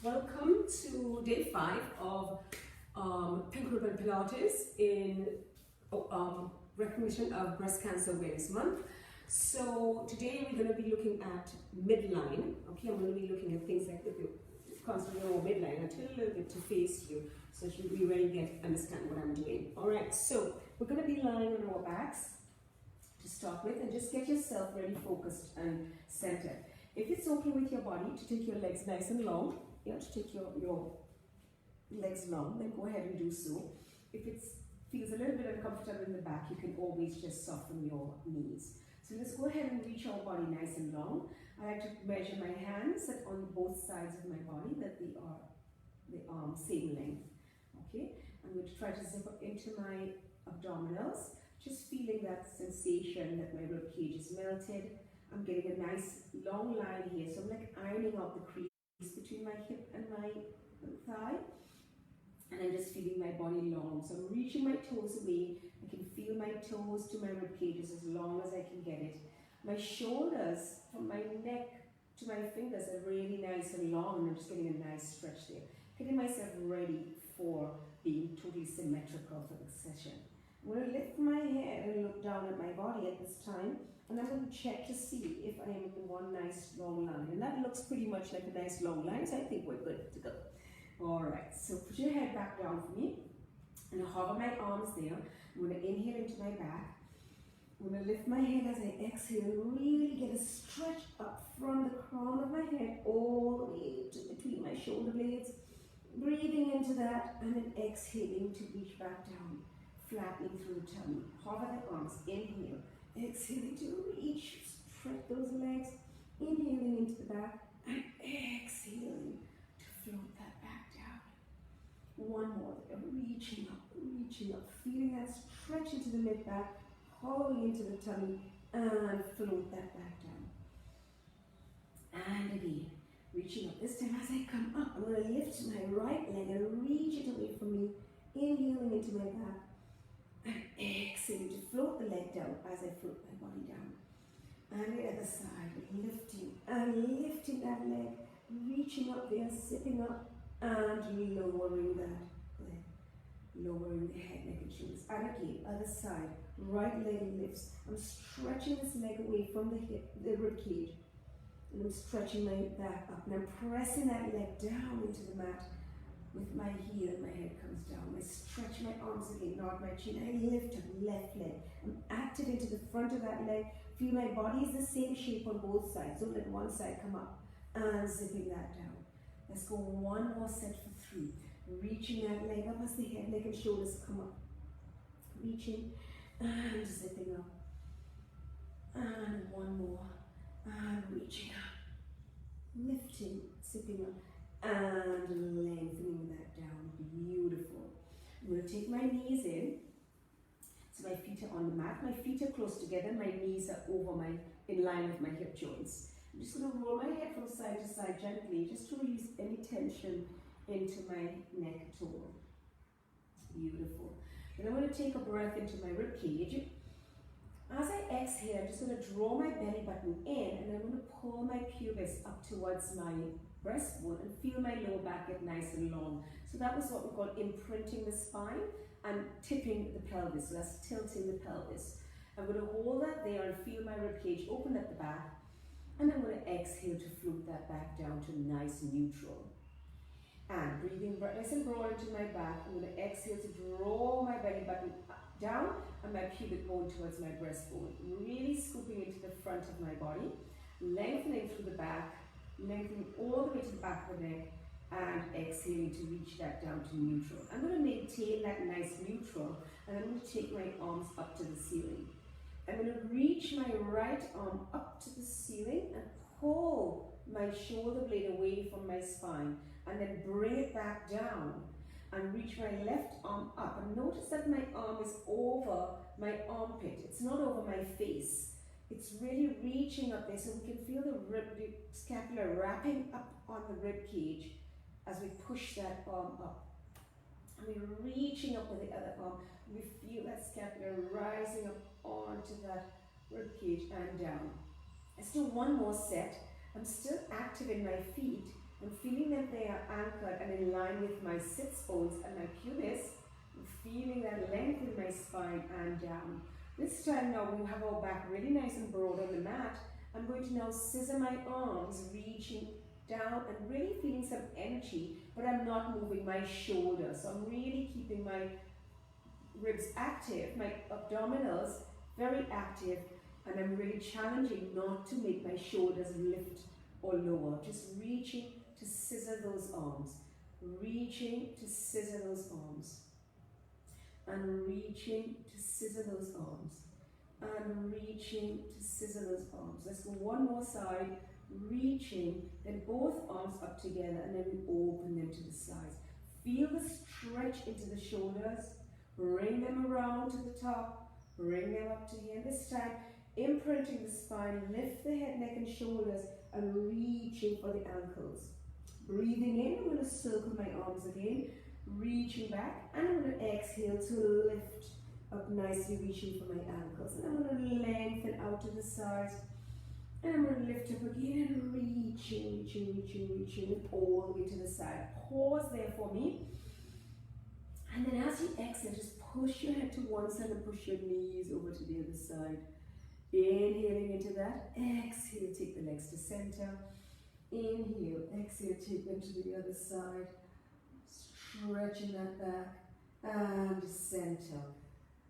Welcome to day 5 of Pink Ribbon Pilates in recognition of Breast Cancer Awareness Month. So today we're going to be looking at midline. Okay, I'm going to be looking at things like if you constantly over midline, I tilt a little bit to face you so that you really understand what I'm doing. Alright, so we're going to be lying on our backs to start with, and just get yourself really focused and centered. If it's okay with your body to take your legs nice and long, to take your legs long, then go ahead and do so. If it feels a little bit uncomfortable in the back, you can always just soften your knees. So let's go ahead and reach our body nice and long. I like to measure my hands on both sides of my body, that they are the same length. Okay, I'm going to try to zip up into my abdominals, just feeling that sensation that my rib cage is melted. I'm getting a nice long line here, so I'm like ironing out the crease between my hip and my thigh, and I'm just feeling my body long. So I'm reaching my toes away. I can feel my toes to my rib cages as long as I can get it. My shoulders from my neck to my fingers are really nice and long, and I'm just getting a nice stretch there. Getting myself ready for being totally symmetrical for the session. I'm going to lift my head and look down at my body at this time, and I'm going to check to see if I am in one nice long line. And that looks pretty much like a nice long line, so I think we're good to go. Alright, so put your head back down for me, and I'll hover my arms there. I'm going to inhale into my back. I'm going to lift my head as I exhale and really get a stretch up from the crown of my head all the way to between my shoulder blades. Breathing into that, and then exhaling to reach back down, flattening through the tummy. Hover the arms, inhale. Exhaling to reach, stretch those legs, inhaling into the back, and exhaling to float that back down. One more, reaching up, feeling that stretch into the mid-back, holding into the tummy, and float that back down. And again, reaching up. This time as I come up, I'm going to lift my right leg and reach it away from me, inhaling into my back, and exhaling to float the leg down as I float my body down. And the other side, lifting and lifting that leg, reaching up there, zipping up, and lowering that leg, lowering the head, neck, and shoulders. And again, other side, right leg lifts. I'm stretching this leg away from the hip, the rib cage, and I'm stretching my back up, and I'm pressing that leg down into the mat. With my heel, my head comes down. I stretch my arms again, nod my chin. I lift up left leg. I'm active into the front of that leg. Feel my body is the same shape on both sides. Don't let one side come up. And zipping that down. Let's go one more set for 3. Reaching that leg up as the head, neck, and shoulders come up. Reaching and zipping up. And one more. And reaching up. Lifting, zipping up. And lengthening that down. Beautiful. I'm going to take my knees in. So my feet are on the mat. My feet are close together. My knees are in line with my hip joints. I'm just going to roll my head from side to side gently, just to release any tension into my neck at all. Beautiful. Then I'm going to take a breath into my rib cage. As I exhale, I'm just going to draw my belly button in, and I'm going to pull my pubis up towards my breastbone and feel my lower back get nice and long. So that was what we call imprinting the spine and tipping the pelvis. So that's tilting the pelvis. I'm going to hold that there and feel my rib cage open at the back, and I'm going to exhale to float that back down to nice neutral. And breathing nice and broad into my back, I'm going to exhale to draw my belly button down and my pubic bone towards my breastbone. Really scooping into the front of my body, lengthening through the back, lengthening all the way to the back of the neck, and exhaling to reach that down to neutral. I'm going to maintain that nice neutral, and I'm going to take my arms up to the ceiling. I'm going to reach my right arm up to the ceiling and pull my shoulder blade away from my spine, and then bring it back down and reach my left arm up. And notice that my arm is over my armpit. It's not over my face. It's really reaching up there, so we can feel the scapula wrapping up on the rib cage as we push that arm up. And we're reaching up with the other arm. We feel that scapula rising up onto that rib cage and down. Let's do one more set. I'm still active in my feet, I'm feeling that they are anchored and in line with my sits bones and my pubis. I'm feeling that length in my spine and down. This time now we have our back really nice and broad on the mat. I'm going to now scissor my arms, reaching down and really feeling some energy, but I'm not moving my shoulders. So I'm really keeping my ribs active, my abdominals very active, and I'm really challenging not to make my shoulders lift or lower. Just reaching to scissor those arms, reaching to scissor those arms, and reaching to scissor those arms, and reaching to scissor those arms. Let's go one more side, reaching, then both arms up together, and then we open them to the sides. Feel the stretch into the shoulders, bring them around to the top, bring them up to here. This time, imprinting the spine, lift the head, neck and shoulders, and reaching for the ankles. Breathing in, I'm going to circle my arms again, reaching back, and I'm going to exhale to lift up nicely, reaching for my ankles. And I'm going to lengthen out to the sides, and I'm going to lift up again and reaching all the way to the side. Pause there for me. And then as you exhale, just push your head to one side and push your knees over to the other side. Inhaling into that, exhale, take the legs to center. Inhale, exhale, take them to the other side. Stretching that back and center.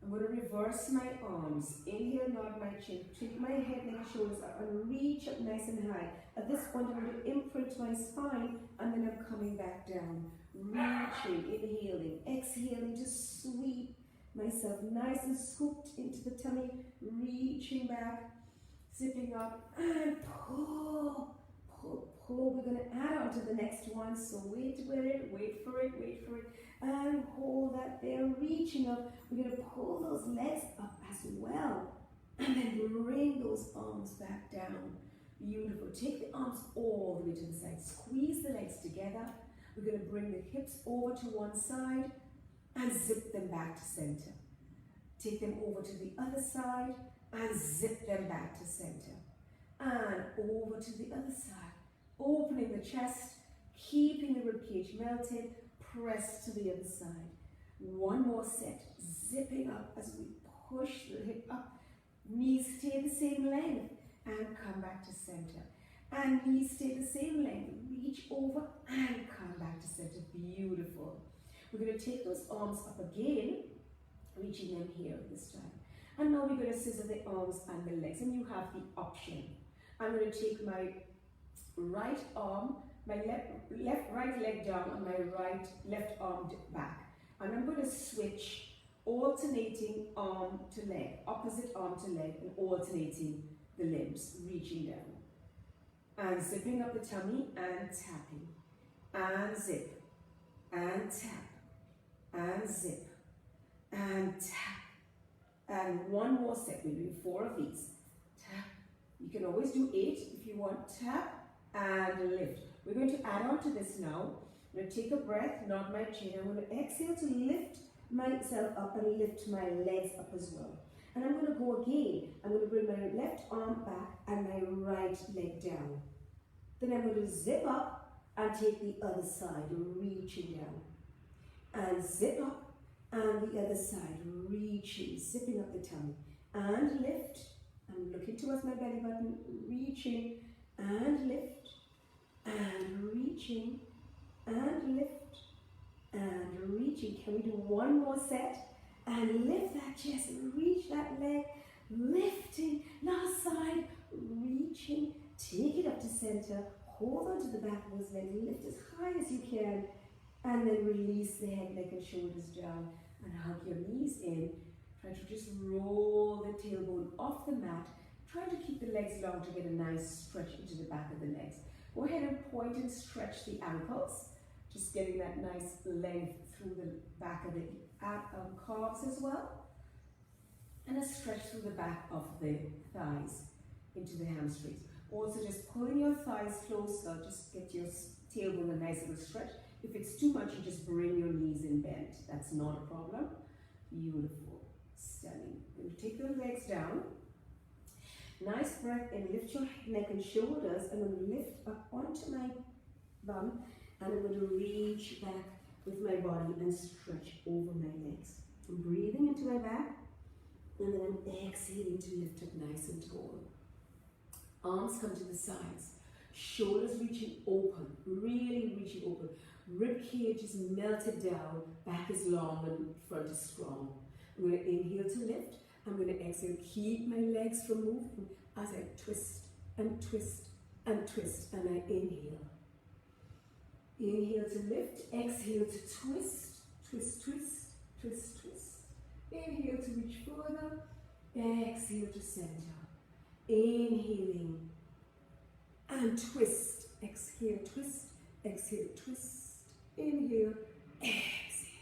I'm going to reverse my arms. Inhale, nod my chin. Take my head, neck, shoulders up and reach up nice and high. At this point, I'm going to imprint my spine and then I'm coming back down. Reaching, inhaling, exhaling to sweep myself nice and scooped into the tummy. Reaching back, zipping up and pull. We're going to add on to the next one, so wait for it, and hold that there, reaching up. We're going to pull those legs up as well, and then bring those arms back down. Beautiful. Take the arms all the way to the side, squeeze the legs together. We're going to bring the hips over to one side and zip them back to center. Take them over to the other side and zip them back to center. And over to the other side. Opening the chest, keeping the ribcage melted, press to the other side. One more set, zipping up as we push the hip up. Knees stay the same length and come back to center. And knees stay the same length, reach over and come back to center. Beautiful. We're going to take those arms up again, reaching them here this time. And now we're going to scissor the arms and the legs, and you have the option. I'm going to take my right arm, my right leg down and my left arm back. And I'm going to switch, alternating arm to leg, opposite arm to leg, and alternating the limbs, reaching down. And zipping up the tummy and tapping. And zip. And tap. And zip. And tap. And one more set. We're doing 4 of these. Tap. You can always do 8 if you want. Tap. And lift. We're going to add on to this now. I'm going to take a breath, nod my chin. I'm going to exhale to lift myself up and lift my legs up as well. And I'm going to go again. I'm going to bring my left arm back and my right leg down. Then I'm going to zip up and take the other side, reaching down. And zip up and the other side, reaching, zipping up the tummy. And lift. I'm looking towards my belly button, reaching and lift. And reaching, and lift, and reaching. Can we do one more set? And lift that chest, reach that leg, lifting, last side, reaching, take it up to center, hold on to the back of those legs, lift as high as you can, and then release the head, neck and shoulders down, and hug your knees in. Try to just roll the tailbone off the mat. Try to keep the legs long to get a nice stretch into the back of the legs. Go ahead and point and stretch the ankles, just getting that nice length through the back of the calves as well. And a stretch through the back of the thighs into the hamstrings. Also just pulling your thighs closer, just get your tailbone a nice little stretch. If it's too much, you just bring your knees in bent. That's not a problem. Beautiful. Stunning. And take the legs down. Nice breath in, lift your neck and shoulders, and then lift up onto my bum, and I'm going to reach back with my body and stretch over my legs. I'm breathing into my back, and then I'm exhaling to lift up nice and tall. Arms come to the sides, shoulders reaching open, really reaching open. Rib cage is melted down, back is long and front is strong. I'm going to inhale to lift. I'm going to exhale, keep my legs from moving as I twist and twist and twist, and I inhale. Inhale to lift, exhale to twist, twist, twist, twist, twist. Inhale to reach further, exhale to center. Inhaling and twist, exhale, twist, exhale, twist. Inhale, exhale.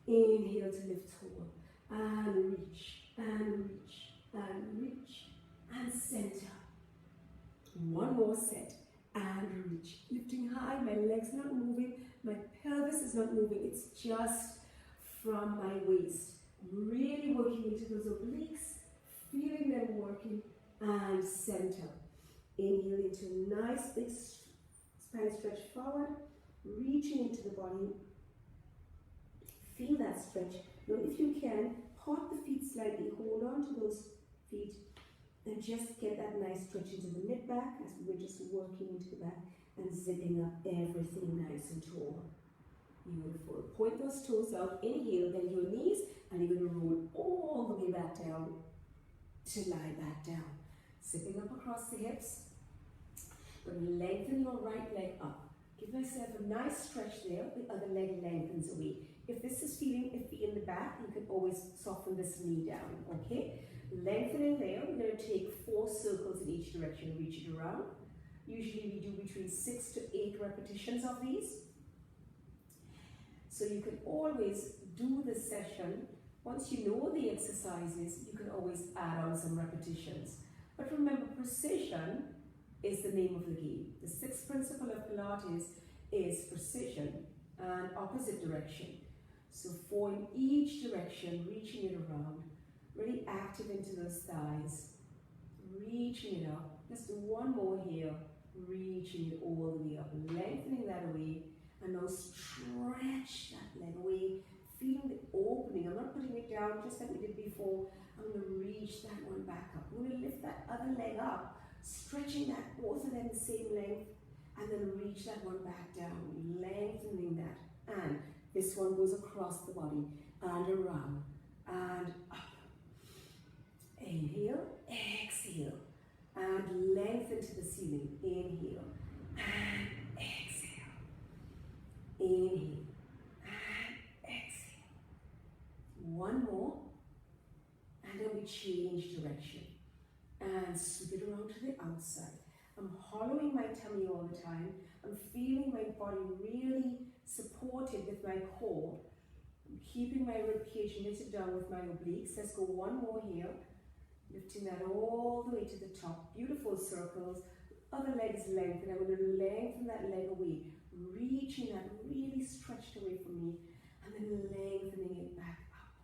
Inhale to lift tall, and reach, and reach, and reach, and center. One more set, and reach. Lifting high, my legs not moving, my pelvis is not moving, it's just from my waist. Really working into those obliques, feeling them working, and center. Inhale into a nice big spine stretch forward, reaching into the body. Feel that stretch. Now if you can, part the feet slightly, hold on to those feet, and just get that nice stretch into the mid-back as we're just working into the back and zipping up everything nice and tall. Beautiful. Point those toes out, inhale, bend your knees, and you're going to roll all the way back down to lie back down. Zipping up across the hips. Then lengthen your right leg up. Give myself a nice stretch there, the other leg lengthens away. If this is feeling iffy in the back, you can always soften this knee down, okay? Lengthening there, we're going to take 4 circles in each direction, reach it around. Usually we do between 6 to 8 repetitions of these. So you can always do this session. Once you know the exercises, you can always add on some repetitions. But remember, precision is the name of the game. The 6th principle of Pilates is precision and opposite direction. So 4 in each direction, reaching it around, really active into those thighs, reaching it up. Let's do one more here, reaching it all the way up, lengthening that away, and now stretch that leg away, feeling the opening. I'm not putting it down just like we did before. I'm going to reach that one back up. I'm going to lift that other leg up, stretching that, both of them the same length, and then reach that one back down, lengthening that. And this one goes across the body and around and up. Inhale, exhale, and lengthen to the ceiling. Inhale and exhale. Inhale and exhale. One more, and then we change direction and sweep it around to the outside. I'm hollowing my tummy all the time. I'm feeling my body really supported with my core. I'm keeping my rib cage knitted down with my obliques. Let's go one more here. Lifting that all the way to the top. Beautiful circles. Other leg is lengthened. I'm going to lengthen that leg away. Reaching that really stretched away from me. And then lengthening it back up.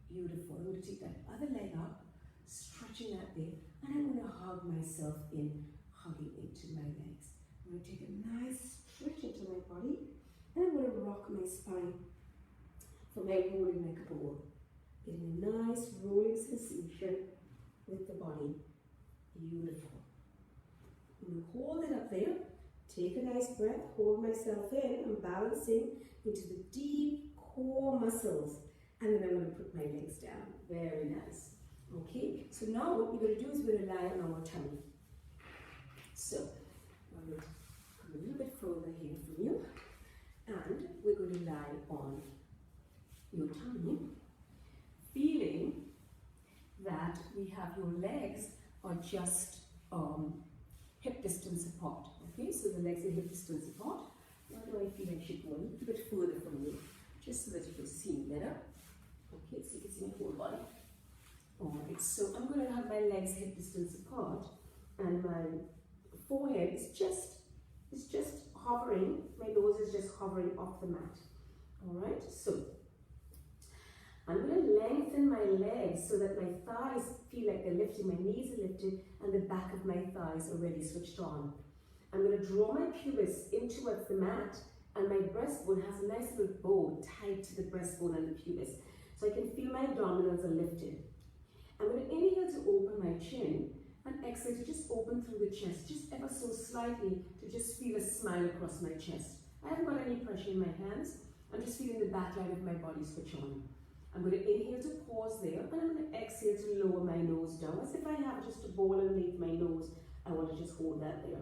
Beautiful. I'm going to take that other leg up. Stretching that there. And I'm going to hug myself in. Hugging into my legs. I'm going to take a nice stretch into my body. And I'm going to rock my spine for my rolling neck ball. Getting a nice rolling sensation with the body. Beautiful. I'm going to hold it up there. Take a nice breath. Hold myself in. I'm balancing into the deep core muscles. And then I'm going to put my legs down. Very nice. Okay. So now what we're going to do is we're going to lie on our tummy. So I'm going to come a little bit further here from you. And we're going to lie on your tummy. Feeling that we have your legs are just hip distance apart. Okay, so the legs are hip distance apart. Why do I feel I should go a little bit further from you, just so that you can see me better? Okay, so you can see my whole body. Alright, so I'm going to have my legs hip distance apart, and my forehead is just hovering. My nose is just hovering off the mat. Alright, so I'm going to lengthen my legs so that my thighs feel like they're lifting, my knees are lifted, and the back of my thighs are really switched on. I'm going to draw my pubis in towards the mat, and my breastbone has a nice little bow tied to the breastbone and the pubis. So I can feel my abdominals are lifted. I'm going to inhale to open my chin, and exhale to just open through the chest, just ever so slightly, to just feel a smile across my chest. I haven't got any pressure in my hands. I'm just feeling the back line of my body switch on. I'm going to inhale to pause there, and I'm going to exhale to lower my nose down, as if I have just a bowl underneath my nose. I want to just hold that there.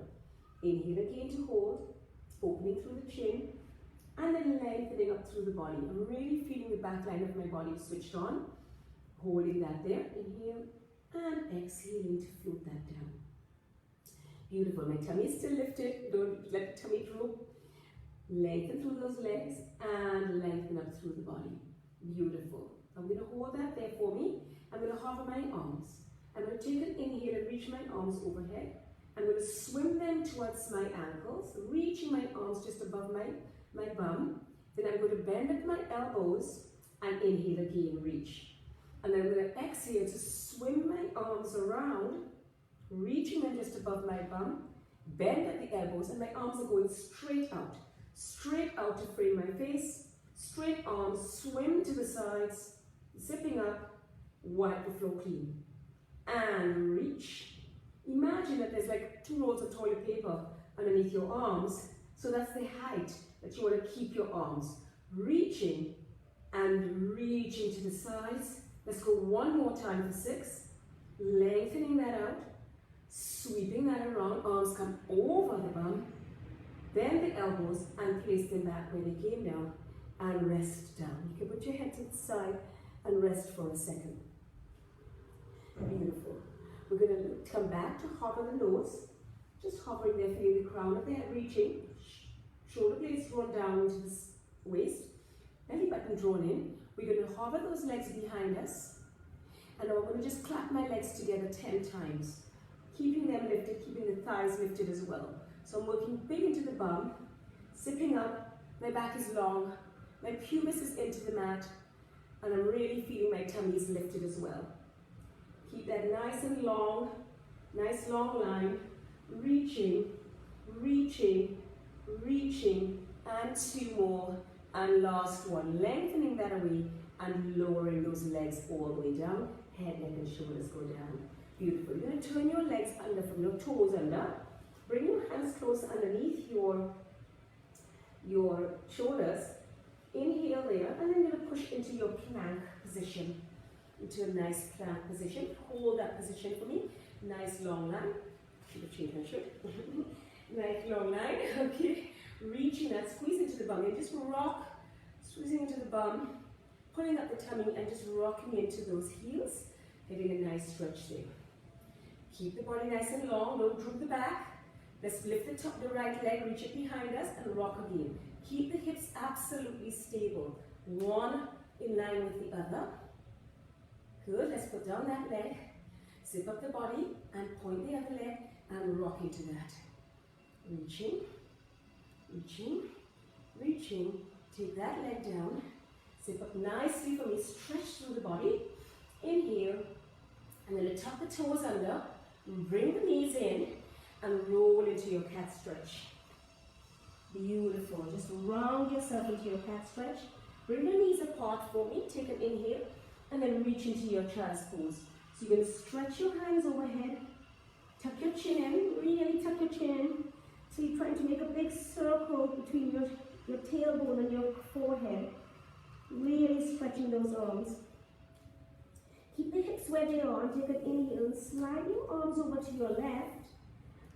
Inhale again to hold, opening through the chin, and then lengthening up through the body. I'm really feeling the back line of my body switched on. Holding that there, inhale, and exhaling to float that down. Beautiful, my tummy is still lifted, don't let the tummy droop. Lengthen through those legs, and lengthen up through the body. Beautiful. I'm going to hold that there for me. I'm going to hover my arms. I'm going to take an inhale and reach my arms overhead. I'm going to swim them towards my ankles, reaching my arms just above my bum. Then I'm going to bend at my elbows and inhale again, reach. And then I'm going to exhale to swim my arms around, reaching them just above my bum, bend at the elbows, and my arms are going straight out to frame my face. Straight arms, swim to the sides, zipping up, wipe the floor clean. And reach. Imagine that there's like 2 rolls of toilet paper underneath your arms. So that's the height that you want to keep your arms. Reaching and reaching to the sides. Let's go one more time for 6. Lengthening that out. Sweeping that around. Arms come over the bum. Bend the elbows and place them back where they came down. And rest down. You can put your head to the side and rest for a second. Beautiful. We're going to come back to hover the nose. Just hovering there, feeling the crown of the head reaching. Shoulder blades drawn down into the waist. Belly button drawn in. We're going to hover those legs behind us. And now we're going to just clap my legs together 10 times. Keeping them lifted, keeping the thighs lifted as well. So I'm working big into the bum. Zipping up. My back is long. My pubis is into the mat. And I'm really feeling my tummy is lifted as well. Keep that nice and long, nice long line. Reaching, reaching, reaching, and 2 more. And last one, lengthening that away and lowering those legs all the way down. Head, neck, and shoulders go down. Beautiful. You're going to turn your legs under from your toes under. Bring your hands close underneath your shoulders. Inhale there, and then you're going to push into your plank position. Into a nice plank position. Hold that position for me. Nice long line. Should have changed my shirt. Nice long line. Okay. Reaching that, squeeze into the bum. And just rock, squeezing into the bum, pulling up the tummy, and just rocking into those heels. Getting a nice stretch there. Keep the body nice and long. Don't droop the back. Let's lift the right leg, reach it behind us, and rock again. Keep the hips absolutely stable. One in line with the other. Good, let's put down that leg, zip up the body, and point the other leg, and rock into that. Reaching, reaching, reaching. Take that leg down, zip up nicely for me, stretch through the body. Inhale, and then tuck the toes under, bring the knees in, and roll into your cat stretch. Beautiful, just round yourself into your cat stretch. Bring the knees apart for me, take an inhale, and then reach into your child's pose. So you're going to stretch your hands overhead, tuck your chin in, really tuck your chin. So you're trying to make a big circle between your tailbone and your forehead. Really stretching those arms. Keep the hips where they are, take an inhale, and slide your arms over to your left.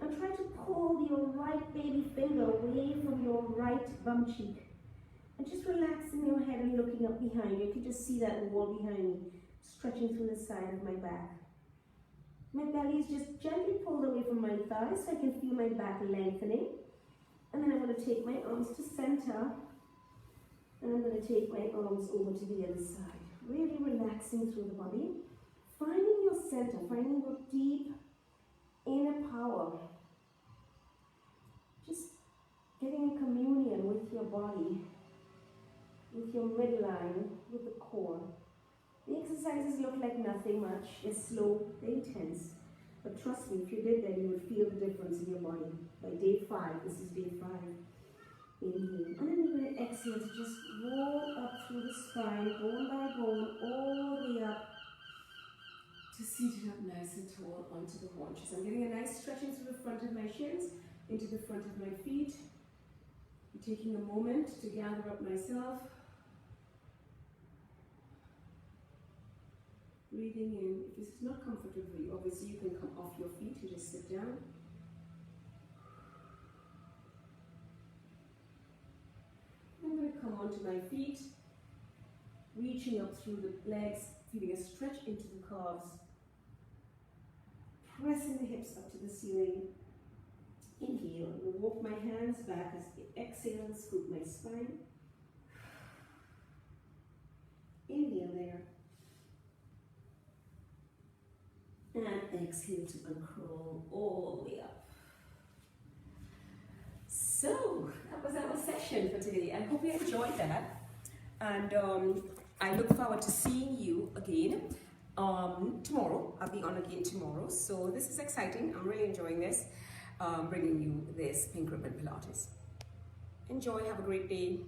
And try to pull your right baby finger away from your right bum cheek. And just relaxing your head and looking up behind you. You can just see that wall behind me, stretching through the side of my back. My belly is just gently pulled away from my thighs so I can feel my back lengthening. And then I'm going to take my arms to center. And I'm going to take my arms over to the other side. Really relaxing through the body. Finding your center, finding your deep inner power. Just getting in communion with your body, with your midline, with the core. The exercises look like nothing much. They're slow, they're intense. But trust me, if you did that, you would feel the difference in your body. By day 5, this is day 5. Inhale. And then you're going to exhale to just roll up through the spine, bone by bone, all the way up to seat it up nice and tall onto the haunches. I'm getting a nice stretch into the front of my shins, into the front of my feet. I'm taking a moment to gather up myself. Breathing in. If this is not comfortable for you, obviously you can come off your feet and just sit down. I'm going to come onto my feet, reaching up through the legs, feeling a stretch into the calves, pressing the hips up to the ceiling. Inhale, I'm going to walk my hands back as I exhale and scoop my spine. Inhale there. And exhale to uncurl all the way up. So, that was our session for today. I hope you enjoyed that. And I look forward to seeing you again tomorrow. I'll be on again tomorrow. So this is exciting. I'm really enjoying this, bringing you this Pink Ribbon Pilates. Enjoy. Have a great day.